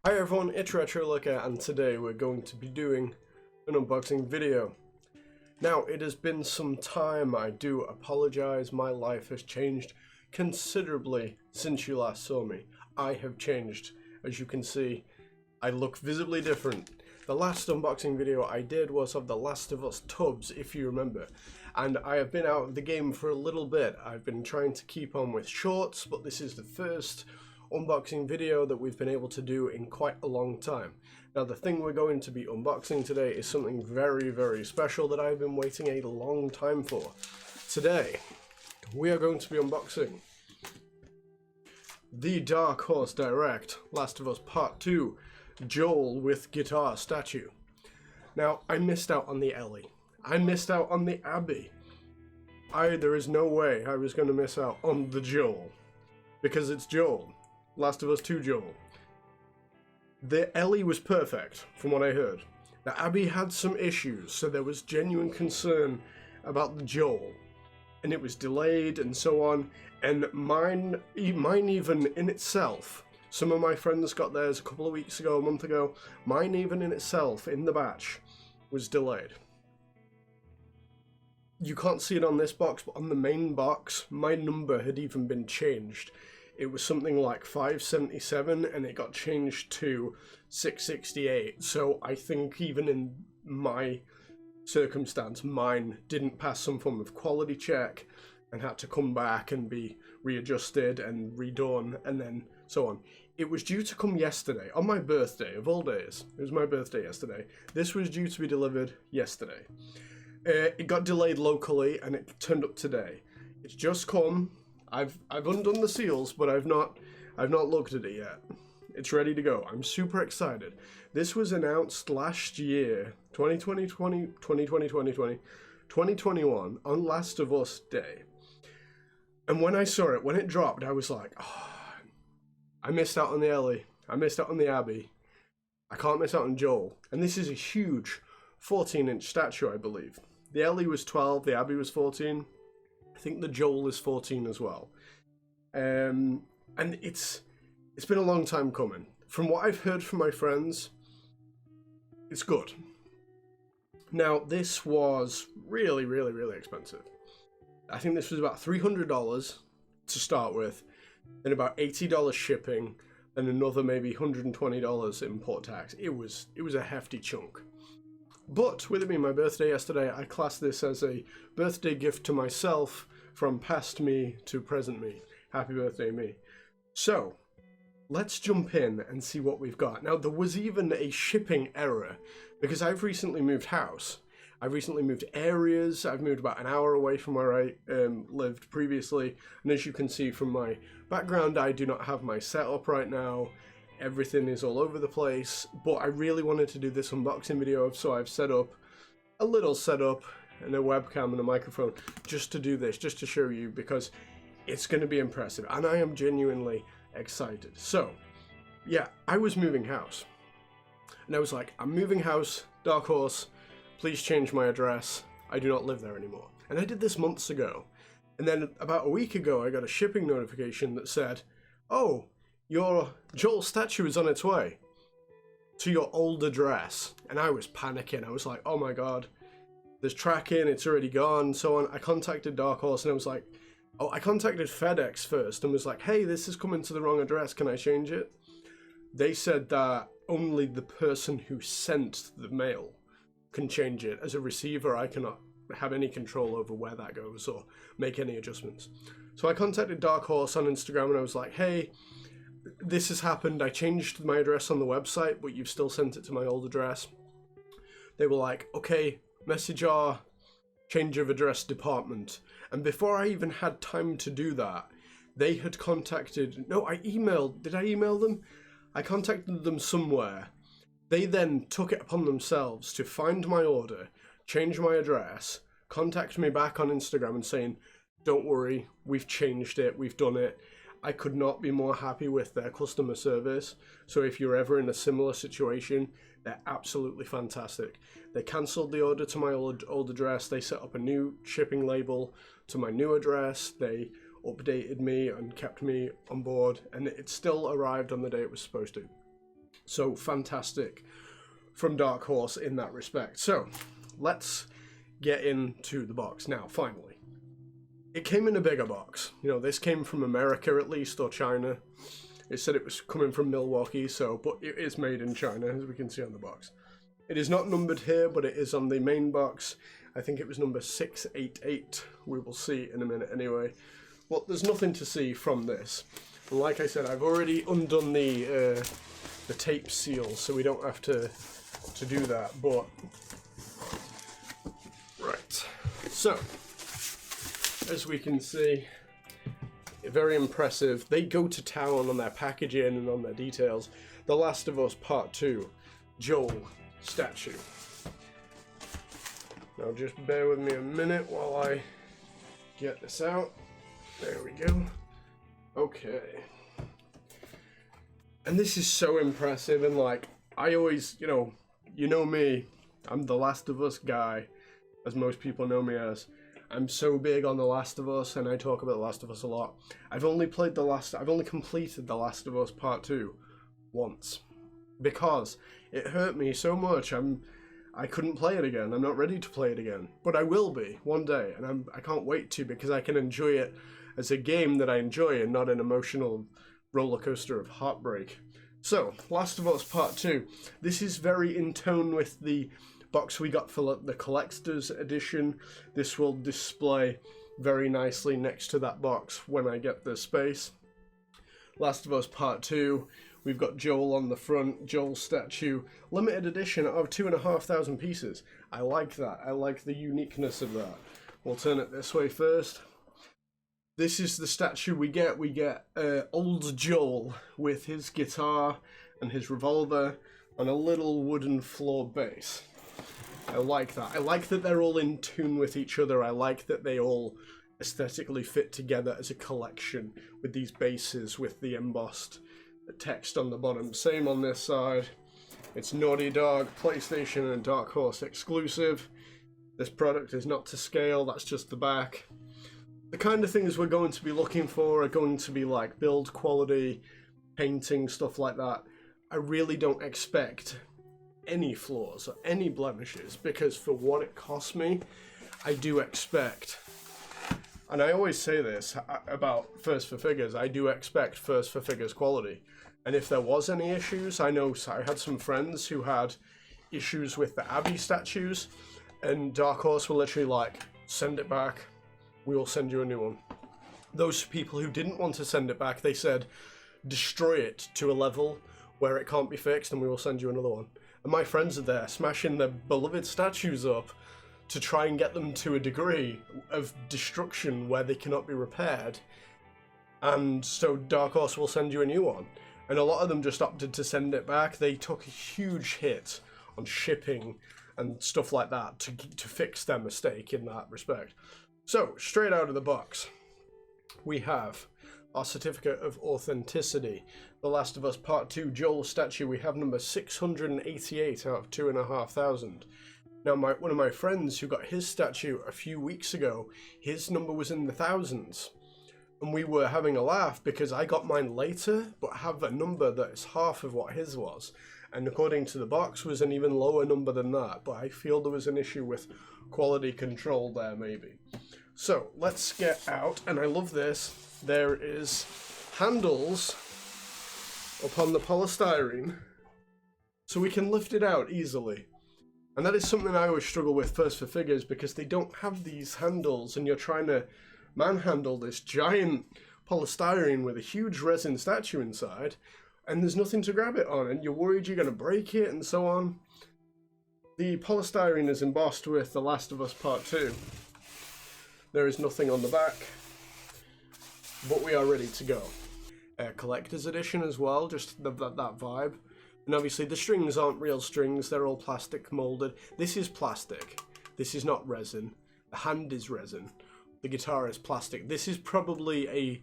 Hi everyone, it's lifelike, and today we're going to be doing an unboxing video. Now, it has been some time. I do apologize. My life has changed considerably since you last saw me. I have changed. As you can see, I look visibly different. The last unboxing video I did was of The Last of Us tubs, if you remember. And I have been out of the game for a little bit. I've been trying to keep on with shorts, but this is the first unboxing video that we've been able to do in quite a long time. Now, the thing we're going to be unboxing today is something very, very special that I've been waiting a long time for. Today, we are going to be unboxing the Dark Horse Direct Last of Us Part 2 Joel with guitar statue. Now, I missed out on the Ellie. I missed out on the Abby. There is no way I was going to miss out on the Joel, because it's Joel. Last of Us 2 Joel. The Ellie was perfect, from what I heard. The Abby had some issues, so there was genuine concern about the Joel. And it was delayed and so on. And mine even in itself, some of my friends got theirs a couple of weeks ago, a month ago. Mine even in itself, in the batch, was delayed. You can't see it on this box, but on the main box, my number had even been changed. It was something like 577 and it got changed to 668. So I think even in my circumstance, mine didn't pass some form of quality check and had to come back and be readjusted and redone and then so on. It was due to come yesterday, on my birthday of all days. It was my birthday yesterday. This was due to be delivered yesterday. It got delayed locally and it turned up today. It's just come. I've undone the seals, but I've not looked at it yet. It's ready to go. I'm super excited. This was announced last year, 2021, on Last of Us Day. And when I saw it, when it dropped, I was like, oh, I missed out on the Ellie. I missed out on the Abby. I can't miss out on Joel. And this is a huge 14-inch statue, I believe. The Ellie was 12, the Abby was 14. I think the Joel is 14 as well. And it's been a long time coming. From what I've heard from my friends, it's good. Now, this was really, really, really expensive. I think this was about $300 to start with, then about $80 shipping, and another maybe $120 import tax. It was a hefty chunk. But with it being my birthday yesterday, I classed this as a birthday gift to myself from past me to present me. Happy birthday, me. So, let's jump in and see what we've got. Now, there was even a shipping error because I've recently moved house. I've recently moved areas. I've moved about an hour away from where I lived previously. And as you can see from my background, I do not have my setup right now. Everything is all over the place, but I really wanted to do this unboxing video, so I've set up a little setup and a webcam and a microphone just to do this, just to show you, because it's going to be impressive and I am genuinely excited. So yeah, I was moving house and I was like, I'm moving house, Dark Horse, please change my address. I do not live there anymore. And I did this months ago. And then about a week ago, I got a shipping notification that said, oh, your Joel statue is on its way to your old address. And I was panicking. I was like, oh my God, there's tracking, it's already gone, so on. I contacted Dark Horse and I was like, oh, I contacted FedEx first and was like, hey, this is coming to the wrong address, can I change it? They said that only the person who sent the mail can change it. As a receiver, I cannot have any control over where that goes or make any adjustments. So I contacted Dark Horse on Instagram and I was like, hey, this has happened. I changed my address on the website, but you've still sent it to my old address. They were like, okay, message our change of address department. And before I even had time to do that, they had contacted, no, I emailed, did I email them? I contacted them somewhere. They then took it upon themselves to find my order, change my address, contact me back on Instagram and saying, don't worry, we've changed it, we've done it. I could not be more happy with their customer service. So if you're ever in a similar situation, they're absolutely fantastic. They cancelled the order to my old address. They set up a new shipping label to my new address. They updated me and kept me on board, and it still arrived on the day it was supposed to. So fantastic from Dark Horse in that respect. So let's get into the box now, finally. It came in a bigger box. You know, this came from America at least, or China. It said it was coming from Milwaukee, but it is made in China, as we can see on the box. It is not numbered here, but it is on the main box. I think it was number 688. We will see in a minute anyway. Well, there's nothing to see from this. And like I said, I've already undone the tape seal, so we don't have to do that. But right, so as we can see, very impressive. They go to town on their packaging and on their details. The Last of Us Part 2 Joel statue. Now just bear with me a minute while I get this out. There we go. Okay. And this is so impressive, and like, I always, you know me, I'm the Last of Us guy, as most people know me as. I'm so big on The Last of Us, and I talk about The Last of Us a lot. I've only completed The Last of Us Part 2 once, because it hurt me so much. I couldn't play it again. I'm not ready to play it again, but I will be one day, and I can't wait to, because I can enjoy it as a game that I enjoy and not an emotional roller coaster of heartbreak. So, Last of Us Part 2. This is very in tone with the box we got for the collector's edition. This will display very nicely next to that box when I get the space. Last of Us Part 2. We've got Joel on the front, Joel statue, limited edition of 2,500 pieces. I like that. I like the uniqueness of that. We'll turn it this way first. This is the statue we get. We get old Joel with his guitar and his revolver on a little wooden floor base. I like that. I like that they're all in tune with each other. I like that they all aesthetically fit together as a collection with these bases with the embossed text on the bottom. Same on this side. It's Naughty Dog, PlayStation and Dark Horse exclusive. This product is not to scale, that's just the back. The kind of things we're going to be looking for are going to be like build quality, painting, stuff like that. I really don't expect any flaws or any blemishes, because for what it cost me, I do expect, and I always say this about First for Figures, I do expect First for Figures quality. And if there was any issues, I know I had some friends who had issues with the Abby statues, and Dark Horse were literally like, send it back, we will send you a new one. Those people who didn't want to send it back, they said, destroy it to a level where it can't be fixed and we will send you another one. And my friends are there smashing their beloved statues up to try and get them to a degree of destruction where they cannot be repaired. And so Dark Horse will send you a new one. And a lot of them just opted to send it back. They took a huge hit on shipping and stuff like that to fix their mistake in that respect. So, straight out of the box, we have our certificate of authenticity. The Last of Us Part 2 Joel statue, we have number 688 out of 2,500. Now, one of my friends who got his statue a few weeks ago, his number was in the thousands. And we were having a laugh because I got mine later, but have a number that is half of what his was. And according to the box, was an even lower number than that. But I feel there was an issue with quality control there, maybe. So, let's get out, and I love this. There is handles upon the polystyrene, so we can lift it out easily. And that is something I always struggle with First for Figures, because they don't have these handles, and you're trying to manhandle this giant polystyrene with a huge resin statue inside, and there's nothing to grab it on, and you're worried you're going to break it, and so on. The polystyrene is embossed with The Last of Us Part 2. There is nothing on the back, but we are ready to go. Collector's edition as well, just that vibe. And obviously the strings aren't real strings, they're all plastic molded. This is plastic, this is not resin. The hand is resin, the guitar is plastic. This is probably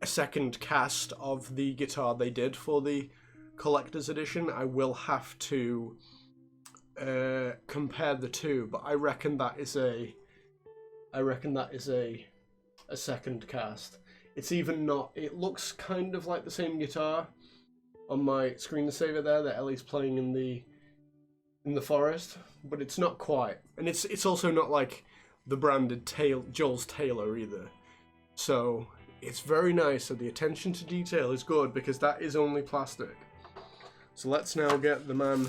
a second cast of the guitar they did for the collector's edition. I will have to compare the two, but I reckon that is a second cast. It's even not, it looks kind of like the same guitar, on my screensaver there that Ellie's playing in the forest, but it's not quite. And it's also not like the branded Joel's Taylor either. So it's very nice, and the attention to detail is good because that is only plastic. So let's now get the man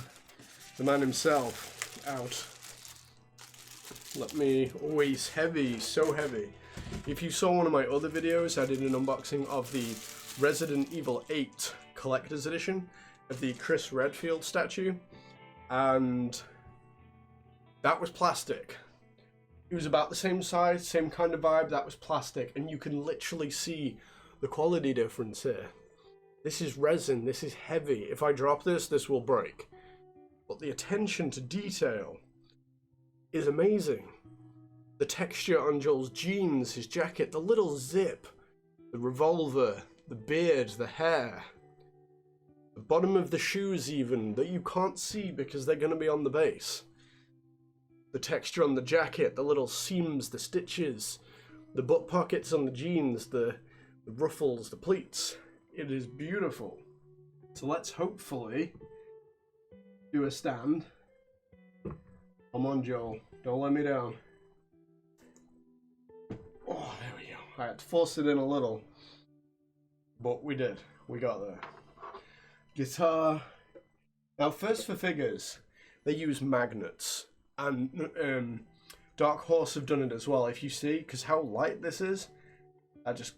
himself out. Let me, oh, he's heavy, so heavy. If you saw one of my other videos, I did an unboxing of the Resident Evil 8 Collector's Edition of the Chris Redfield statue, and that was plastic. It was about the same size, same kind of vibe, that was plastic, and you can literally see the quality difference here. This is resin, this is heavy. If I drop this, this will break. But the attention to detail is amazing. The texture on Joel's jeans, his jacket, the little zip, the revolver, the beard, the hair, the bottom of the shoes even, that you can't see because they're going to be on the base. The texture on the jacket, the little seams, the stitches, the butt pockets on the jeans, the ruffles, the pleats. It is beautiful. So let's hopefully do a stand. Come on, Joel. Don't let me down. Oh, there we go. I had to force it in a little. But we did. We got there. Guitar. Now, first for figures, they use magnets. And Dark Horse have done it as well. If you see, because how light this is, that just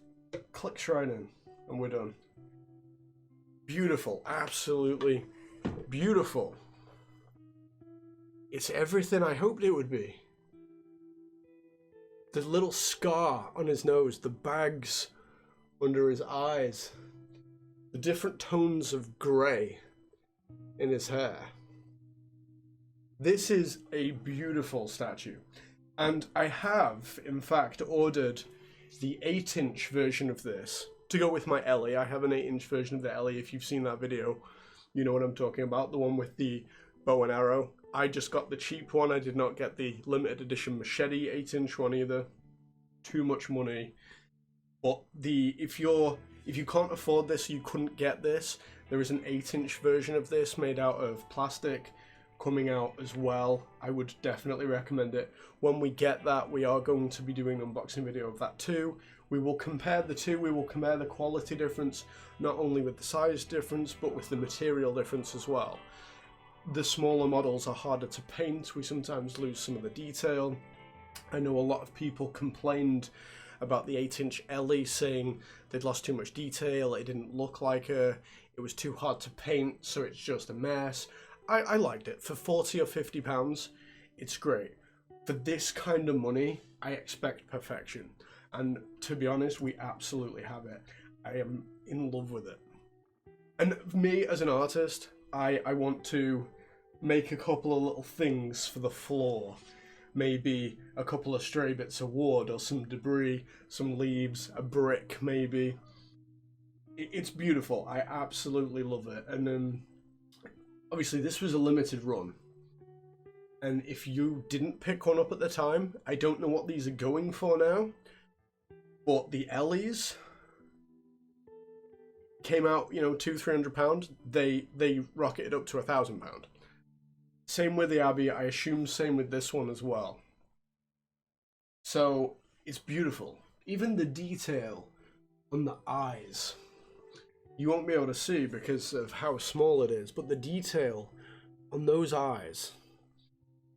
clicks right in. And we're done. Beautiful. Absolutely beautiful. It's everything I hoped it would be. The little scar on his nose, the bags under his eyes, the different tones of grey in his hair. This is a beautiful statue. And I have, in fact, ordered the 8-inch version of this to go with my Ellie. I have an 8-inch version of the Ellie. If you've seen that video, you know what I'm talking about. The one with the bow and arrow. I just got the cheap one. I did not get the limited edition machete 8-inch one either. Too much money. But if you can't afford this, you couldn't get this, there is an 8-inch version of this made out of plastic coming out as well. I would definitely recommend it. When we get that, we are going to be doing an unboxing video of that too. We will compare the two. We will compare the quality difference, not only with the size difference, but with the material difference as well. The smaller models are harder to paint. We sometimes lose some of the detail. I know a lot of people complained about the 8-inch Ellie, saying they'd lost too much detail, it didn't look like her, it was too hard to paint, so it's just a mess. I liked it. For 40 or 50 pounds, it's great. For this kind of money, I expect perfection. And to be honest, we absolutely have it. I am in love with it. And me as an artist, I want to make a couple of little things for the floor. Maybe a couple of stray bits of wood or some debris, some leaves, a brick maybe. It's beautiful. I absolutely love it. And obviously this was a limited run. And if you didn't pick one up at the time, I don't know what these are going for now. But the Ellies came out, you know, £200-300. They rocketed up to £1,000. Same with the Abbey, I assume same with this one as well. So, it's beautiful. Even the detail on the eyes. You won't be able to see because of how small it is, but the detail on those eyes.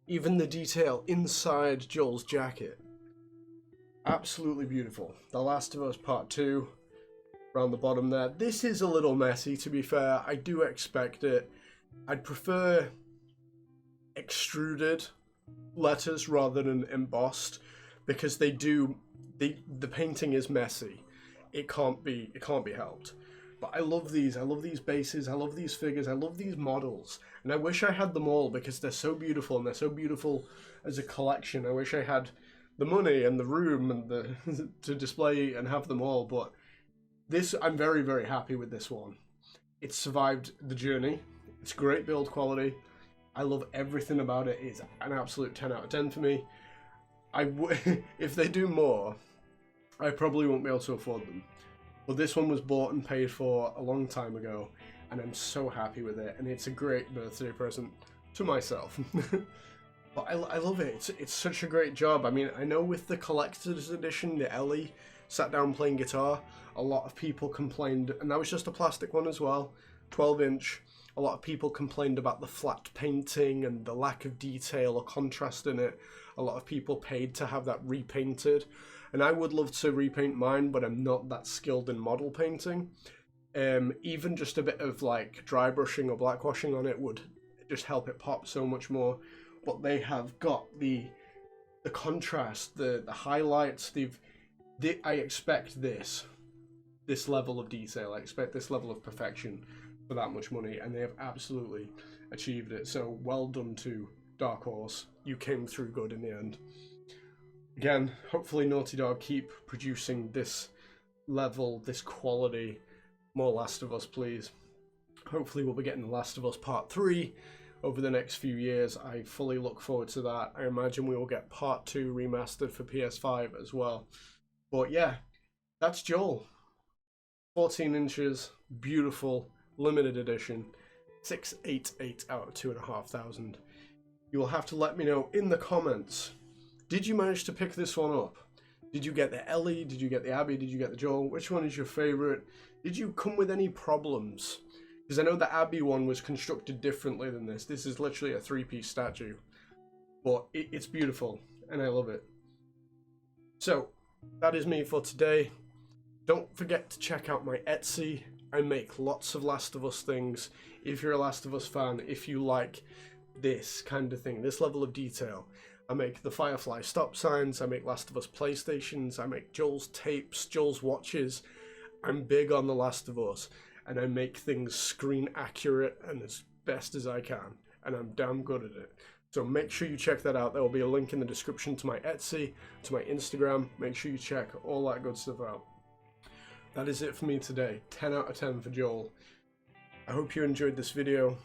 Even the detail inside Joel's jacket. Absolutely beautiful. The Last of Us Part 2, around the bottom there. This is a little messy, to be fair. I do expect it. I'd prefer extruded letters rather than embossed, because the painting is messy. It can't be helped. But I love these bases, I love these figures, I love these models, and I wish I had them all because they're so beautiful, and they're so beautiful as a collection. I wish I had the money and the room and the to display and have them all, but this, I'm very, very happy with this one. It's survived the journey. It's great build quality. I love everything about it. It's an absolute 10 out of 10 for me. If they do more, I probably won't be able to afford them. But this one was bought and paid for a long time ago, and I'm so happy with it, and it's a great birthday present to myself. But I love it. It's such a great job. I mean, I know with the collector's edition, the Ellie sat down playing guitar, a lot of people complained, and that was just a plastic one as well, 12-inch. A lot of people complained about the flat painting and the lack of detail or contrast in it. A lot of people paid to have that repainted, and I would love to repaint mine, but I'm not that skilled in model painting. Even just a bit of like dry brushing or blackwashing on it would just help it pop so much more. But they have got the contrast, the highlights. I expect this level of detail. I expect this level of perfection for that much money, and they have absolutely achieved it. So well done to Dark Horse. You came through good in the end. Again, hopefully Naughty Dog keep producing this level, this quality. More Last of Us, please. Hopefully we'll be getting The Last of Us Part 3 over the next few years. I fully look forward to that. I imagine we will get Part 2 remastered for PS5 as well. But yeah, that's Joel. 14 inches, beautiful, limited edition, 688 out of 2,500. You will have to let me know in the comments, did you manage to pick this one up? Did you get the Ellie? Did you get the Abby? Did you get the Joel? Which one is your favorite? Did you come with any problems? Because I know the Abby one was constructed differently than this. This is literally a 3-piece statue. But it's beautiful, and I love it. So, that is me for today. Don't forget to check out my Etsy. I make lots of Last of Us things. If you're a Last of Us fan, if you like this kind of thing, this level of detail, I make the Firefly stop signs, I make Last of Us PlayStations, I make Joel's tapes, Joel's watches. I'm big on The Last of Us, and I make things screen accurate and as best as I can, and I'm damn good at it. So make sure you check that out. There will be a link in the description to my Etsy, to my Instagram. Make sure you check all that good stuff out. That is it for me today. 10 out of 10 for Joel. I hope you enjoyed this video.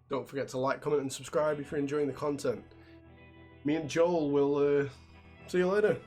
Don't forget to like, comment, and subscribe if you're enjoying the content. Me and Joel will see you later.